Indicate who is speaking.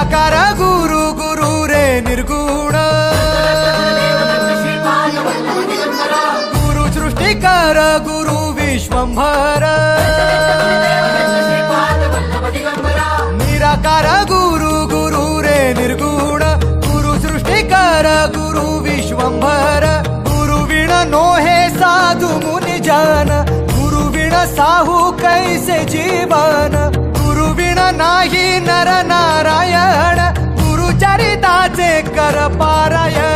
Speaker 1: निराकार गुरु गुरु रे निर्गुण गुरु सृष्टिकर गुरु विश्वंभर निराकार गुरु गुरु रे निर्गुण गुरु सृष्टिकर गुरु विश्वंभर गुरु विण नोहे साधु मुनि जन गुरु विण साहू कैसे जीवन गुरु विण नाही नर नारायण गुरु चरिताचे कर पारायण